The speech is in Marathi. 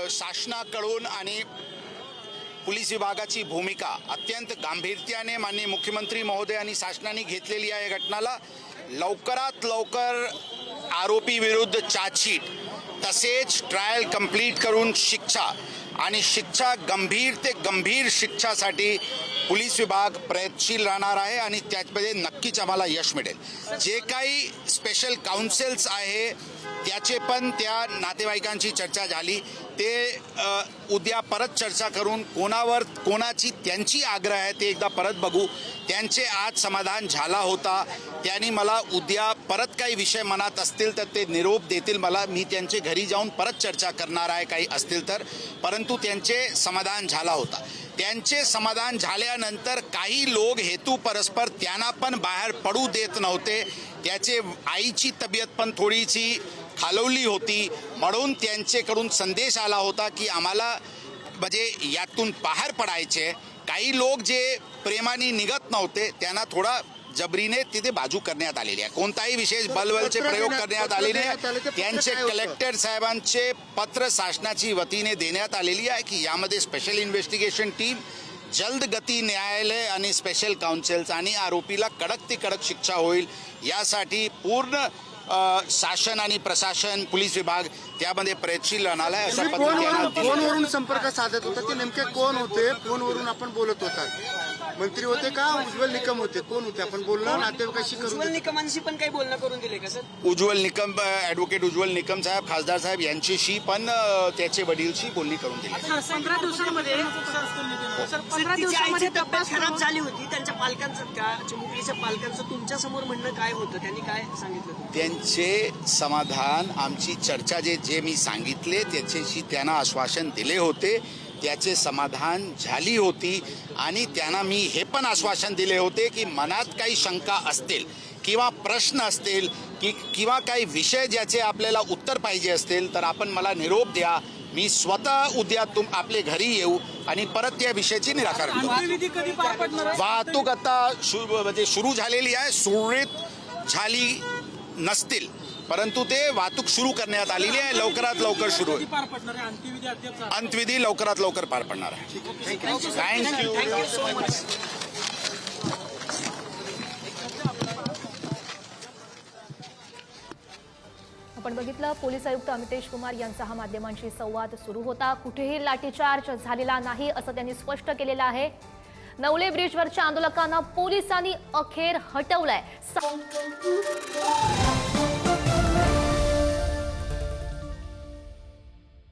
शासनाकडून आणि पोलीस विभागाची भूमिका अत्यंत गांभीर्याने माननीय मुख्यमंत्री महोदय आणि शासनाने घेतलेली आहे। घटनाला लवकरात लवकर आरोपी विरुद्ध चार्जशीट तसेच ट्रायल कंप्लीट करून शिक्षा आणि शिक्षा गंभीर ते गंभीर शिक्षासाठी पोलीस विभाग प्रयत्नशील राहणार आहे आणि त्यामध्ये नक्कीच आम्हाला यश मिळेल। जे काही स्पेशल काउन्सिल्स आहे त्याचे पण त्या नातेवाईकांची चर्चा झाली, ते उद्या परत चर्चा करून कोणाची त्यांची आग्रह आहे ते एकदा परत बघू। त्यांचे आज समाधान झाला होता, त्यांनी मला उद्या परत काही विषय मनात असतील तर ते निरोप देतील मला, मी त्यांचे घरी जाऊन परत चर्चा करणार आहे काही असतील तर, परंतु त्यांचे समाधान झाला होता। त्यांचे समाधान झाल्यानंतर काही लोक हेतू परस्पर त्यांना पण बाहेर पडू देत नव्हते। त्याचे आईची तब्येत पण थोडीशी खालवली होती, म्हणून त्यांच्याकडून संदेश आला होता की आम्हाला म्हणजे यातून बाहेर पडायचे। काही लोक जे प्रेमाने निघत नव्हते त्यांना थोडा जबरीने तिथे बाजू करण्यात आलेली आहे। कोणताही विशेष बलबलचे प्रयोग करण्यात आलेले आहे। त्यांचे कलेक्टर साहेबांचे पत्र शासनाची वतीने देण्यात आलेली आहे की यामध्ये स्पेशल इन्व्हेस्टिगेशन टीम, जल्द गती न्यायालय आणि स्पेशल काउन्सिल्स आणि आरोपीला कडक ते कडक शिक्षा होईल यासाठी पूर्ण शासन आणि प्रशासन पोलीस विभाग त्यामध्ये प्रयत्नशील राहणार आहे। अशा पद्धतीने फोनवरून संपर्क साधत होता, ते नेमके कोण होते? फोनवरून आपण बोलत होता, मंत्री होते का उज्ज्वल निकम होते? कोण होते? आपण बोलणं नातेवाईकाशी करून उज्ज्वल निकमांशी पण काही बोलणं करून दिले का सर? उज्ज्वल निकम, ॲडव्होकेट उज्ज्वल निकम साहेब, खासदार साहेब यांच्याशी पण त्याचे वडीलशी बोलणी करून दिली। 15 दिवसांमध्ये तब्येत खराब झाली होती, त्यांच्या पालकांचं त्या चिमुकलीच्या पालकांचं तुमच्या समोर म्हणणं काय होतं? त्यांनी काय सांगितलं? त्यांचे समाधान, आमची चर्चा जे मी सांगितले त्याच्याशी त्यांना आश्वासन दिले होते, त्याचे समाधान झाली होती आणि त्यांना मी हे पण आश्वासन दिले होते की मनात काही शंका असतील किंवा प्रश्न असतील किंवा काही विषय ज्याचे आपल्याला उत्तर पाहिजे असतील तर आपण मला निरोप द्या, मी स्वतः उद्या आपले घरी येऊ आणि परत या विषयाची निराकरण करू। वाहतूक आता म्हणजे सुरू झालेली आहे, सुरळीत झाली नसतील परंतु ते वाहतूक सुरू करण्यात आलेली आहे, लवकरात लवकर सुरू होईल। अंतविधी लवकरात लवकर पार पडणार आहे। Thank you so much. आपण बघितलं पोलीस आयुक्त अमितेश कुमार यांचा हा माध्यमांशी संवाद सुरू होता। कुठेही लाठीचार्ज झालेला नाही असं त्यांनी स्पष्ट केलेलं आहे। नवले ब्रिजवरच्या आंदोलकांना पोलिसांनी अखेर हटवलंय।